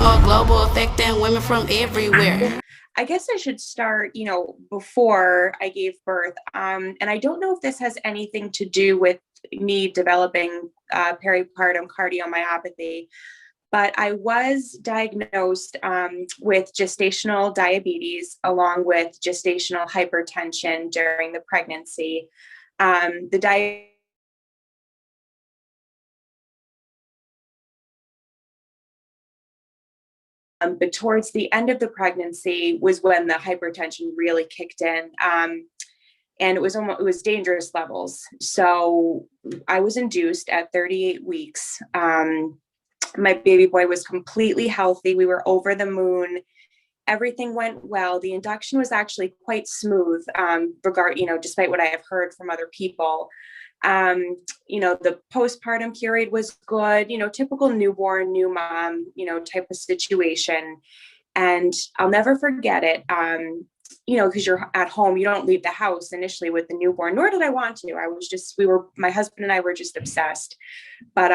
or global, affecting women from everywhere. I guess I should start, before I gave birth. And I don't know if this has anything to do with me developing peripartum cardiomyopathy, but I was diagnosed with gestational diabetes along with gestational hypertension during the pregnancy. But towards the end of the pregnancy was when the hypertension really kicked in. And it was dangerous levels. So I was induced at 38 weeks. My baby boy was completely healthy. We were over the moon. Everything went well. The induction was actually quite smooth, despite what I have heard from other people. The postpartum period was good, typical newborn, new mom, type of situation. And I'll never forget it. Because you're at home, you don't leave the house initially with the newborn, nor did I want to. My husband and I were just obsessed. But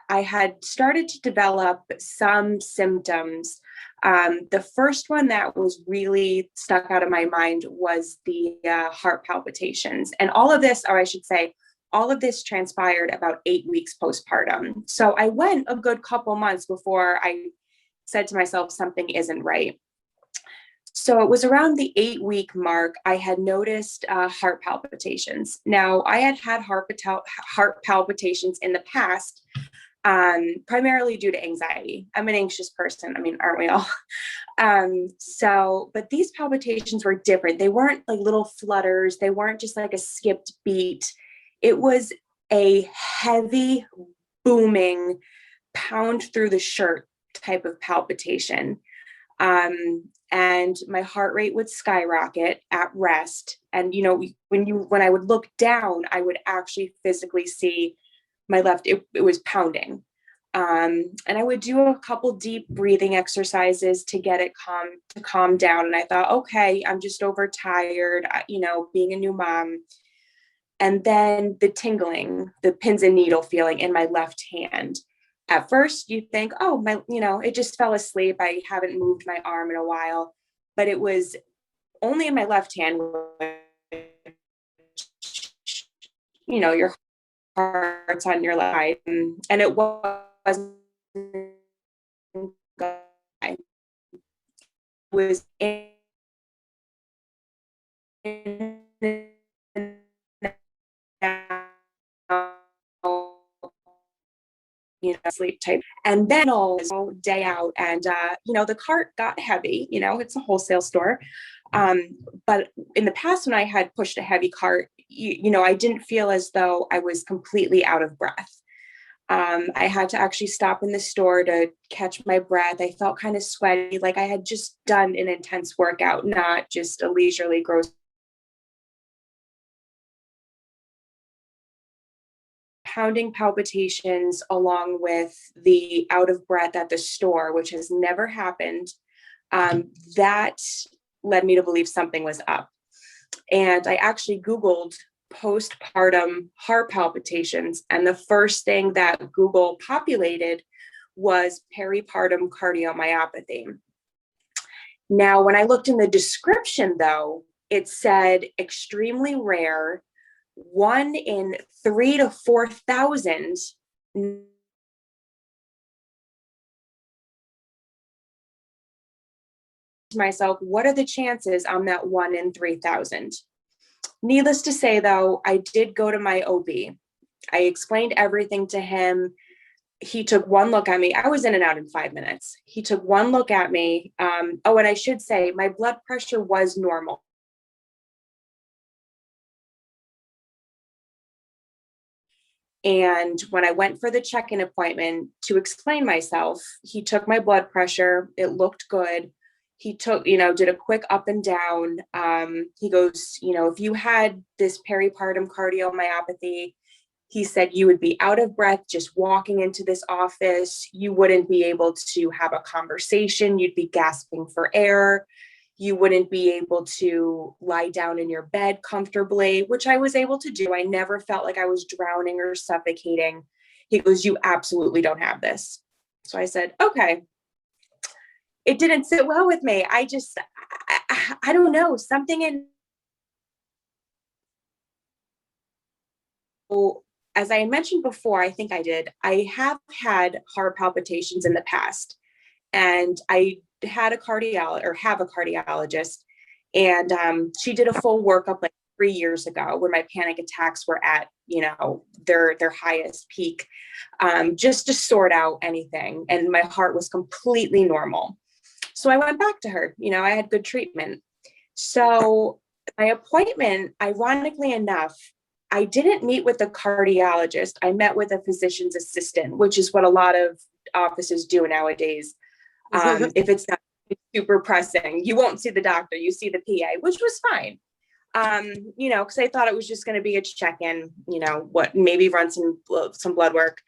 I had started to develop some symptoms. The first one that was really stuck out of my mind was the heart palpitations. And all of this transpired about 8 weeks postpartum. So I went a good couple months before I said to myself, something isn't right. So it was around the 8-week mark, I had noticed heart palpitations. Now, I had heart palpitations in the past, primarily due to anxiety. I'm an anxious person. I mean, aren't we all? But these palpitations were different. They weren't like little flutters. They weren't just like a skipped beat. It was a heavy, booming, pound through the shirt type of palpitation. And my heart rate would skyrocket at rest. And, when I would look down, I would actually physically see my left, it was pounding. And I would do a couple deep breathing exercises to get it calm down. And I thought, okay, I'm just overtired, being a new mom. And then the tingling, the pins and needle feeling in my left hand. At first you think, oh, it just fell asleep. I haven't moved my arm in a while, but it was only in my left hand, your heart's on your left side, and it was sleep type. And then all day out, and the cart got heavy. It's a wholesale store, but in the past when I had pushed a heavy cart, I didn't feel as though I was completely out of breath. I had to actually stop in the store to catch my breath. I felt kind of sweaty, like I had just done an intense workout, not just a leisurely gross pounding palpitations, along with the out of breath at the store, which has never happened. That led me to believe something was up. And I actually Googled postpartum heart palpitations. And the first thing that Google populated was peripartum cardiomyopathy. Now, when I looked in the description, though, it said extremely rare, 1 in 3,000 to 4,000. Myself, what are the chances I'm that 1 in 3,000? Needless to say, though, I did go to my OB. I explained everything to him. He took one look at me. I was in and out in 5 minutes. He took one look at me. And I should say my blood pressure was normal. And when I went for the check-in appointment to explain myself, he took my blood pressure. It looked good. He took, did a quick up and down. He goes, if you had this peripartum cardiomyopathy, he said you would be out of breath just walking into this office. You wouldn't be able to have a conversation. You'd be gasping for air. You wouldn't be able to lie down in your bed comfortably, which I was able to do. I never felt like I was drowning or suffocating. He goes, you absolutely don't have this. So I said, okay. it didn't sit well with me. I don't know, something in, as I mentioned before, I think I have had heart palpitations in the past, and I had a have a cardiologist, and she did a full workup like 3 years ago when my panic attacks were at, their highest peak, just to sort out anything. And my heart was completely normal. So I went back to her, I had good treatment. So my appointment, ironically enough, I didn't meet with a cardiologist. I met with a physician's assistant, which is what a lot of offices do nowadays. If it's not super pressing, you won't see the doctor, you see the PA, which was fine. Because I thought it was just going to be a check-in, maybe run some blood work.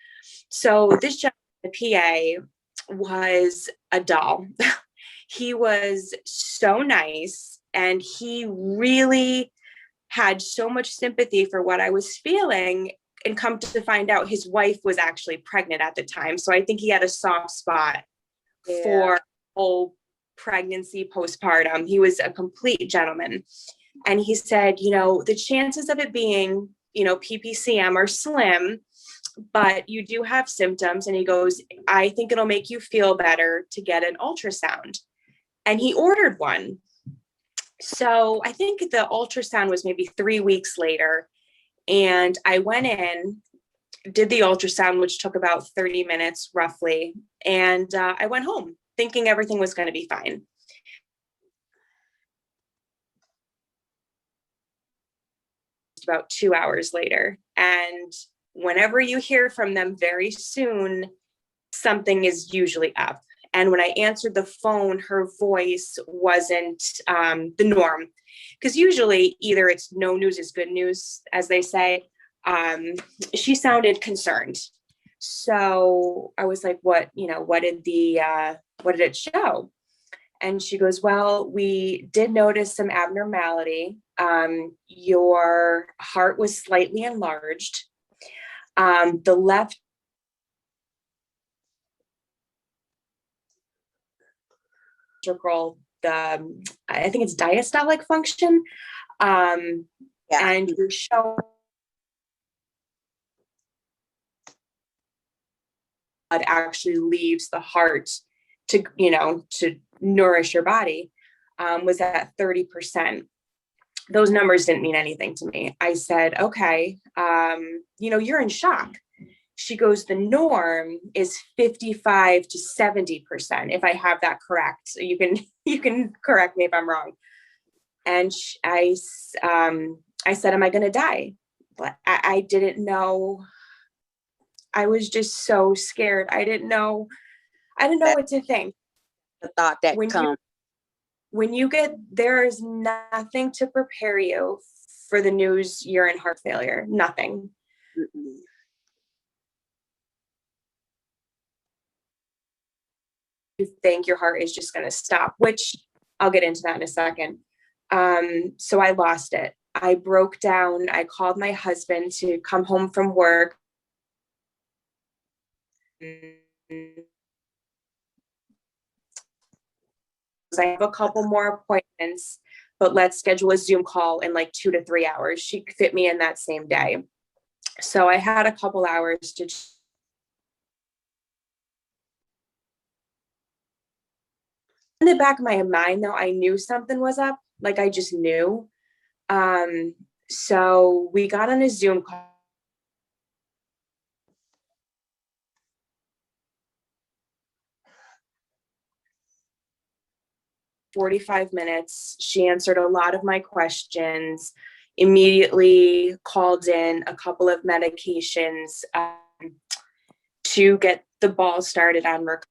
So this gentleman, the PA, was a doll. He was so nice, and he really had so much sympathy for what I was feeling, and come to find out his wife was actually pregnant at the time. So I think he had a soft spot for whole pregnancy, postpartum. He was a complete gentleman. And he said, the chances of it being, PPCM are slim, but you do have symptoms. And he goes, I think it'll make you feel better to get an ultrasound. And he ordered one. So I think the ultrasound was maybe 3 weeks later. And I went in, did the ultrasound, which took about 30 minutes roughly. And I went home thinking everything was going to be fine. About 2 hours later. And whenever you hear from them very soon, something is usually up. And when I answered the phone, her voice wasn't the norm. Because usually either it's no news is good news, as they say. She sounded concerned. So I was like, what did it show? And she goes, well, we did notice some abnormality. Your heart was slightly enlarged. The left I think it's diastolic function. And you show blood actually leaves the heart to nourish your body, was at 30%. Those numbers didn't mean anything to me. I said, okay, you're in shock. She goes, the norm is 55 to 70%, if I have that correct. So you can correct me if I'm wrong. And I said, am I going to die? But I didn't know. I was just so scared. I didn't know what to think. The thought that comes. When you there is nothing to prepare you for the news you're in heart failure. Nothing. Mm-mm. You think your heart is just going to stop, which I'll get into that in a second. So I lost it. I broke down. I called my husband to come home from work. I have a couple more appointments, but let's schedule a Zoom call in like 2 to 3 hours. She fit me in that same day. So I had a couple hours to. In the back of my mind, though, I knew something was up. Like I just knew. So we got on a Zoom call. 45 minutes. She answered a lot of my questions, immediately called in a couple of medications to get the ball started on recovery.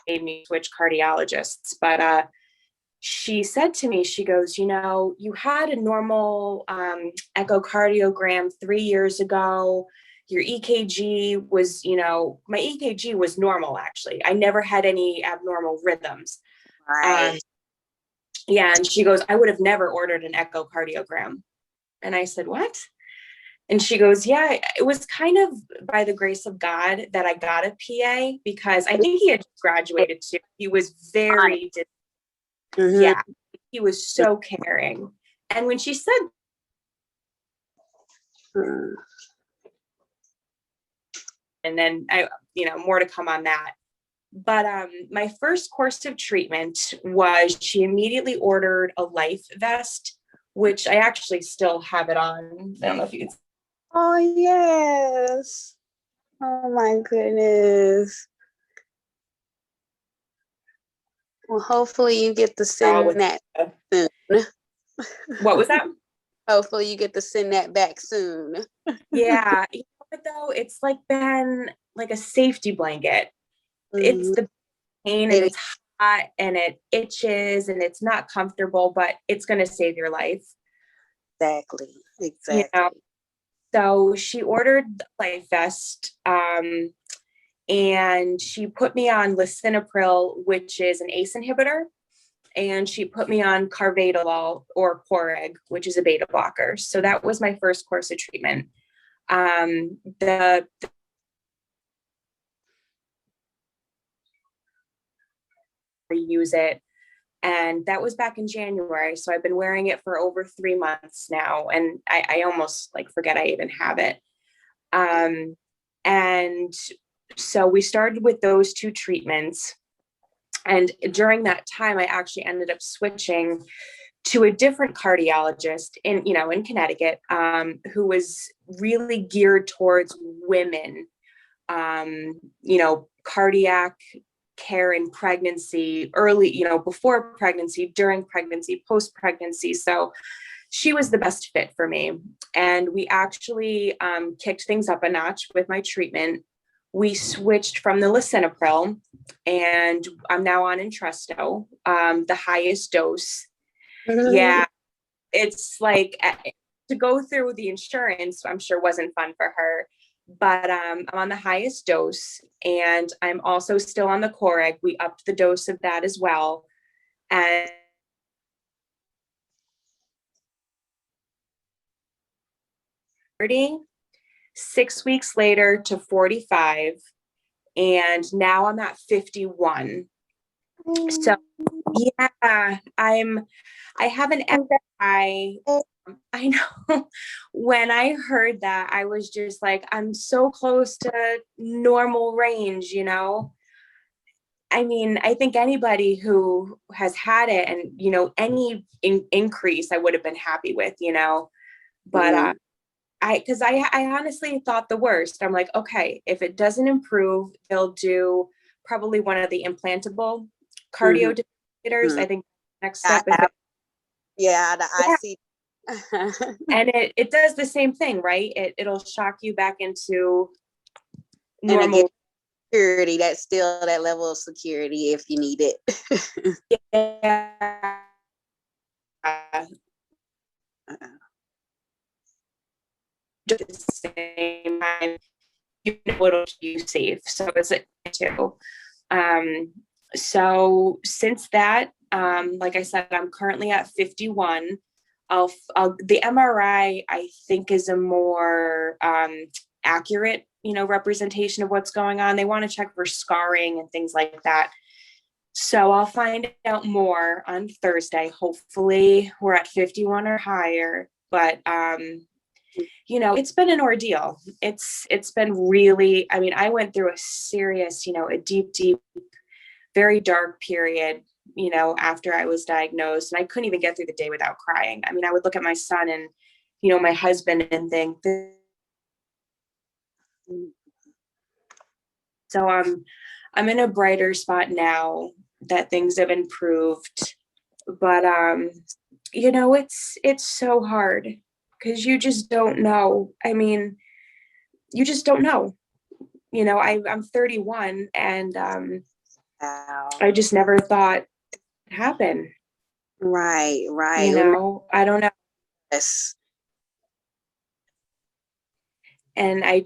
Made me switch cardiologists, but she said to me, she goes, you had a normal echocardiogram 3 years ago. Your EKG was, my EKG was normal, actually. I never had any abnormal rhythms. Right. Yeah. And she goes, I would have never ordered an echocardiogram. And I said, what? And she goes, yeah, it was kind of by the grace of God that I got a PA, because I think he had just graduated too. He was very, yeah, he was so caring. And when she said, and then more to come on that. But my first course of treatment was, she immediately ordered a life vest, which I actually still have it on. I don't know if you can. Oh, yes. Oh, my goodness. Well, hopefully you get to send that soon. What was that? Hopefully you get to send that back soon. Yeah. You know what, though? It's like been like a safety blanket. It's the pain, and it's hot, and it itches, and it's not comfortable, but it's going to save your life. Exactly. You know? So she ordered the life vest, and she put me on lisinopril, which is an ACE inhibitor, and she put me on carvedilol, or Coreg, which is a beta blocker. So that was my first course of treatment. Use it, and that was back in January. So I've been wearing it for over 3 months now, and I almost like forget I even have it. And so we started with those 2 treatments. And during that time, I actually ended up switching to a different cardiologist in Connecticut, who was really geared towards women, cardiac care in pregnancy, early, before pregnancy, during pregnancy, post-pregnancy. So she was the best fit for me. And we actually kicked things up a notch with my treatment. We switched from the lisinopril, and I'm now on Entresto, the highest dose. Yeah, it's like, to go through the insurance, I'm sure wasn't fun for her, but I'm on the highest dose, and I'm also still on the Coreg. We upped the dose of that as well. And 6 weeks later to 45, and now I'm at 51. So yeah, I have an MRI. I know. When I heard that, I was just like, I'm so close to normal range, I mean, I think anybody who has had it, and any increase I would have been happy with, but because I honestly thought the worst. I'm like, okay, if it doesn't improve, they'll do probably one of the implantable cardio defibrillators. I think next step is I see. And it does the same thing, right? It'll shock you back into normal security. That's still that level of security if you need it. Yeah. At the same time, it'll keep you safe. So is it too. So since that, like I said, I'm currently at 51. The MRI, I think, is a more accurate, representation of what's going on. They want to check for scarring and things like that. So I'll find out more on Thursday. Hopefully we're at 51 or higher, but it's been an ordeal. It's been really, I mean, I went through a serious, a deep, very dark period, after I was diagnosed, and I couldn't even get through the day without crying. I mean, I would look at my son and, my husband and think, so I'm in a brighter spot now that things have improved, but it's so hard because you just don't know. I mean, you just don't know. I'm 31, and I just never thought it'd happen. Right. I don't know. Yes. And I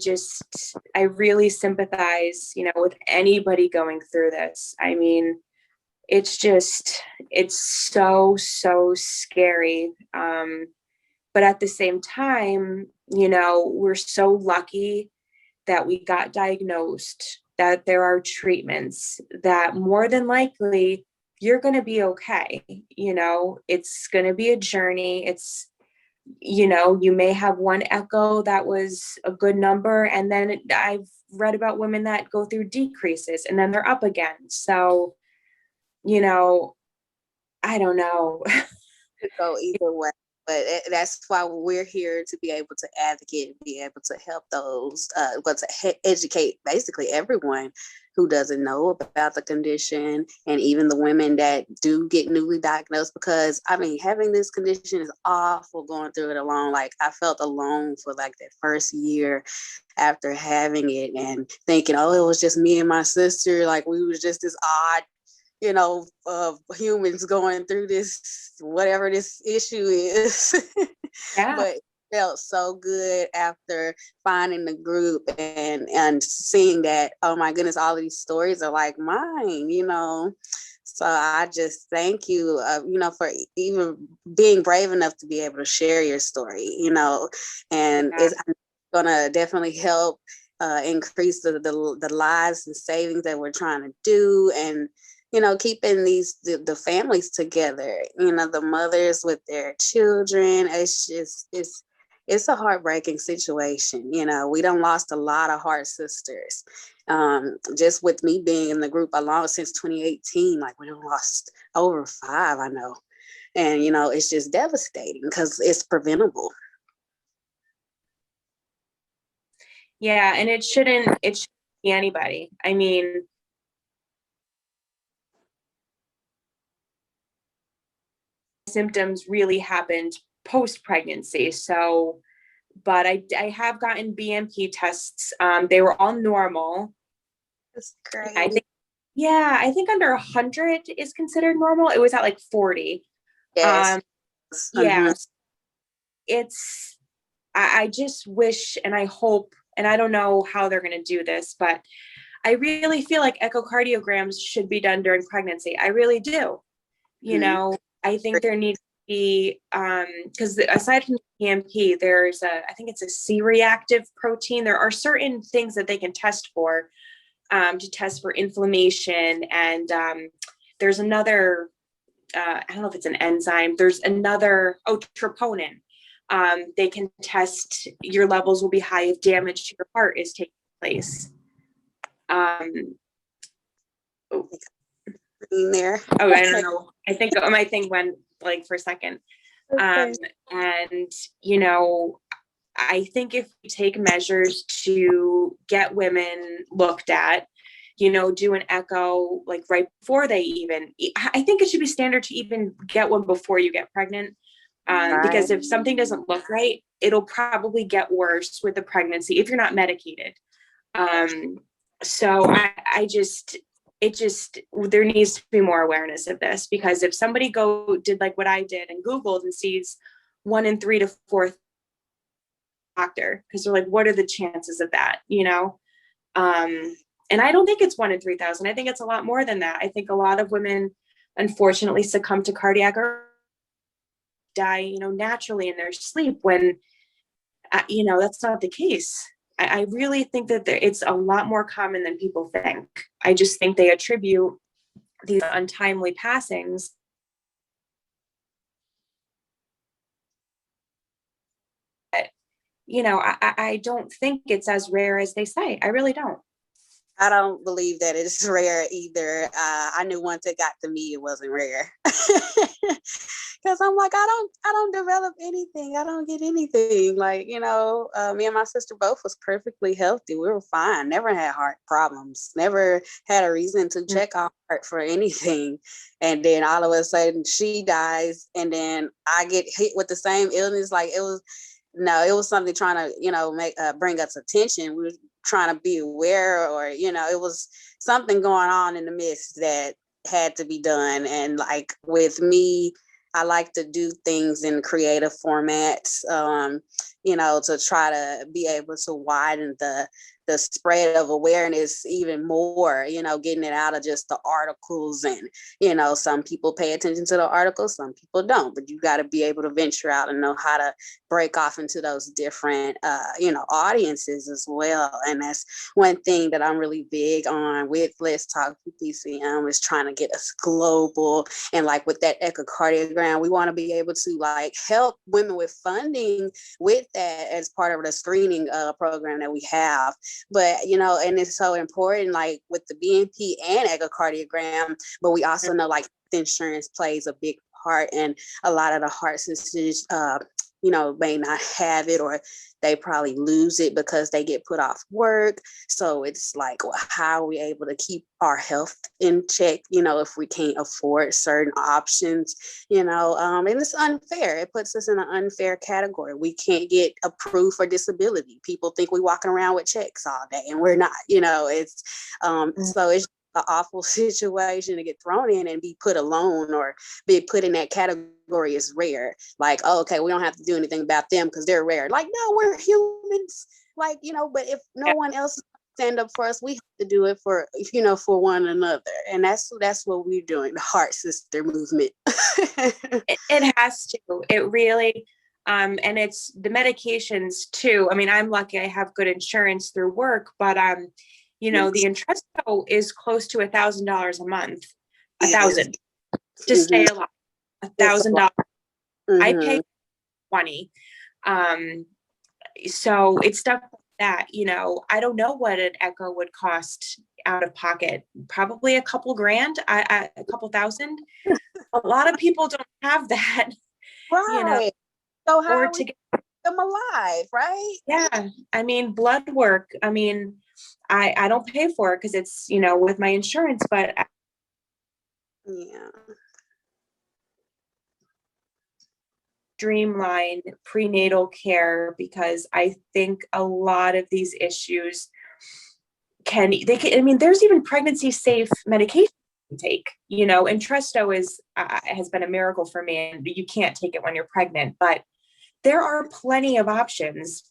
really sympathize, with anybody going through this. I mean, it's so scary. But at the same time, we're so lucky that we got diagnosed, that there are treatments, that more than likely you're going to be okay. It's going to be a journey. It's, you may have one echo that was a good number, and then I've read about women that go through decreases and then they're up again. So, I don't know. Could go either way, but that's why we're here, to be able to advocate and be able to help those, but to educate basically everyone who doesn't know about the condition, and even the women that do get newly diagnosed, because I mean, having this condition is awful, going through it alone. Like, I felt alone for like that first year after having it, and thinking, oh, it was just me and my sister, like we was just this odd humans going through this, whatever this issue is. Yeah. But it felt so good after finding the group and seeing that, oh my goodness, all of these stories are like mine, So I just thank you, for even being brave enough to be able to share your story, and it's gonna definitely help increase the lives and savings that we're trying to do, and keeping the families together, the mothers with their children. It's a heartbreaking situation. We done lost a lot of heart sisters. Just with me being in the group alone since 2018, like we done lost over 5, I know. And, it's just devastating because it's preventable. Yeah. And it shouldn't be anybody. I mean, symptoms really happened post-pregnancy. So, but I have gotten BMP tests. They were all normal. That's great. I think under 100 is considered normal. It was at like 40. Yes. Yeah. I just wish, and I hope, and I don't know how they're going to do this, but I really feel like echocardiograms should be done during pregnancy. I really do. I think there needs to be, because aside from PMP, there's I think it's a C-reactive protein. There are certain things that they can test for, to test for inflammation. And there's another, I don't know if it's an enzyme. There's another, troponin. They can test, your levels will be high if damage to your heart is taking place. There. Oh, I don't know. I think my thing went like for a second. Okay. And, I think if we take measures to get women looked at, do an echo like right before they even, I think it should be standard to even get one before you get pregnant. Because if something doesn't look right, it'll probably get worse with the pregnancy if you're not medicated. So there needs to be more awareness of this, because if somebody did like what I did and Googled and sees 1 in 3 to 4 doctor, because they're like, what are the chances of that? And I don't think it's 1 in 3,000. I think it's a lot more than that. I think a lot of women unfortunately succumb to cardiac or die, naturally in their sleep, when, that's not the case. I really think that it's a lot more common than people think. I just think they attribute these untimely passings. I don't think it's as rare as they say. I really don't. I don't believe that it's rare either. I knew once it got to me, it wasn't rare. Because I'm like, I don't develop anything. I don't get anything. Like, me and my sister both was perfectly healthy. We were fine. Never had heart problems. Never had a reason to check our heart for anything. And then all of a sudden she dies, and then I get hit with the same illness. Like, it was something trying to, bring us attention. We were trying to be aware, or, it was something going on in the midst that had to be done. And like with me, I like to do things in creative formats, to try to be able to widen the the spread of awareness even more, you know, getting it out of just the articles. And, you know, some people pay attention to the articles, some people don't, but you got to be able to venture out and know how to break off into those different, you know, audiences as well. And that's one thing that I'm really big on with Let's Talk PPCM is trying to get us global. And like with that echocardiogram, we want to be able to like help women with funding with that as part of the screening program that we have. But, you know, and it's so important, like with the BNP and echocardiogram, but we also know like insurance plays a big part, and a lot of the heart sisters, you know, may not have it, or they probably lose it because they get put off work. So it's like, well, how are we able to keep our health in check, you know, if we can't afford certain options, you know, and it's unfair. It puts us in an unfair category. We can't get approved for disability. People think we walking around with checks all day, and we're not, you know, it's, so it's an awful situation to get thrown in and be put alone or be put in that category is rare. Like, oh, okay, we don't have to do anything about them because they're rare. Like, no, we're humans. Like, you know, but if no one else stand up for us, we have to do it for, you know, for one another. And that's what we're doing, the Heart Sister movement. It has to. It really, and it's the medications too. I mean, I'm lucky I have good insurance through work, but you know, the Entresto is close to $1,000 a month. $1,000 to stay alive. $1,000. I pay $20. So it's stuff like that. You know, I don't know what an echo would cost out of pocket. Probably a couple grand, a couple thousand. A lot of people don't have that. Right. You know, so how or are to we get them alive, right? Yeah. I mean, blood work. I mean, I don't pay for it because it's, you know, with my insurance, but Yeah. streamline prenatal care, because I think a lot of these issues I mean, there's even pregnancy safe medication you can take, you know, Entresto is, has been a miracle for me, and you can't take it when you're pregnant, but there are plenty of options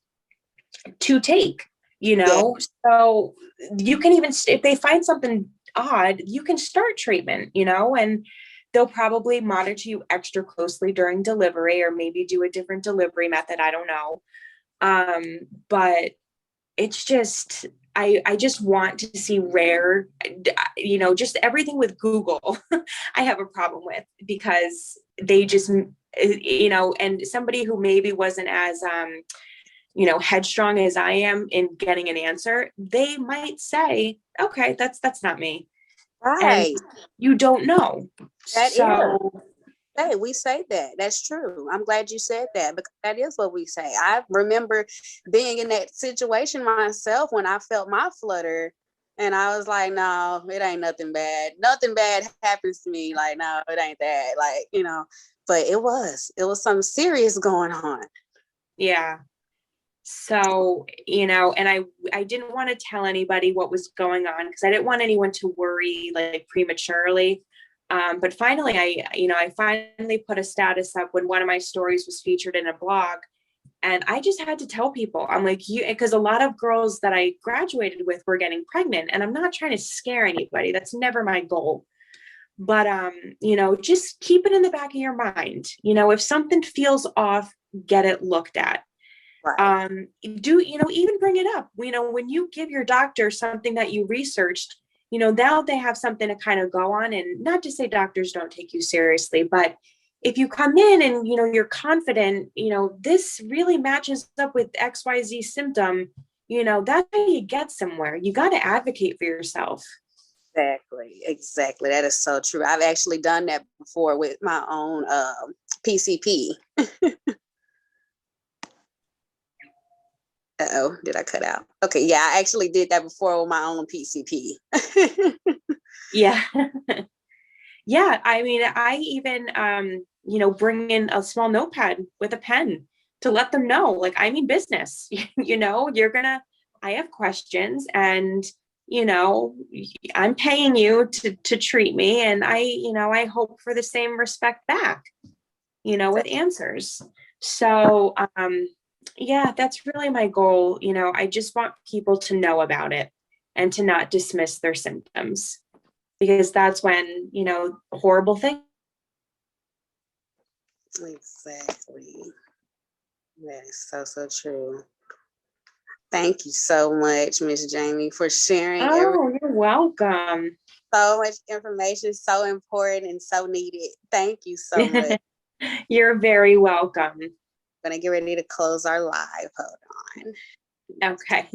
to take, you know. So you can even, if they find something odd, you can start treatment, you know, and they'll probably monitor you extra closely during delivery, or maybe do a different delivery method. I don't know. But it's just, I just want to see rare, you know, just everything with Google, I have a problem with, because they just, you know, and somebody who maybe wasn't as, you know, headstrong as I am in getting an answer, they might say, okay, that's not me. Right. And you don't know. That So is. Hey, we say that. That's true. I'm glad you said that, because that is what we say. I remember being in that situation myself when I felt my flutter, and I was like, no, it ain't nothing bad. Nothing bad happens to me. Like, no, it ain't that. Like, you know, but it was something serious going on. yeah. So, you know, and I didn't want to tell anybody what was going on, because I didn't want anyone to worry like prematurely. But finally, I finally put a status up when one of my stories was featured in a blog, and I just had to tell people, I'm like, because a lot of girls that I graduated with were getting pregnant, and I'm not trying to scare anybody. That's never my goal. But, you know, just keep it in the back of your mind. You know, if something feels off, get it looked at. Right. Even bring it up, you know, when you give your doctor something that you researched, you know, now they have something to kind of go on. And not to say doctors don't take you seriously, but if you come in and, you know, you're confident, you know, this really matches up with XYZ symptom, you know, that's how you get somewhere. You got to advocate for yourself. Exactly. That is so true. I've actually done that before with my own PCP. Uh-oh, did I cut out? Okay, yeah, I actually did that before with my own PCP. Yeah. Yeah, I mean, I even, you know, bring in a small notepad with a pen to let them know, like, I mean business, you know, I have questions, and, you know, I'm paying you to treat me, and I hope for the same respect back, you know, with answers. So, Yeah, that's really my goal. You know, I just want people to know about it and to not dismiss their symptoms, because that's when, you know, horrible things. Exactly. That is so, so true. Thank you so much, Miss Jamie, for sharing Oh, you're welcome. so much information, so important and so needed. Thank you so much. You're very welcome. I'm gonna get ready to close our live. Hold on. Okay.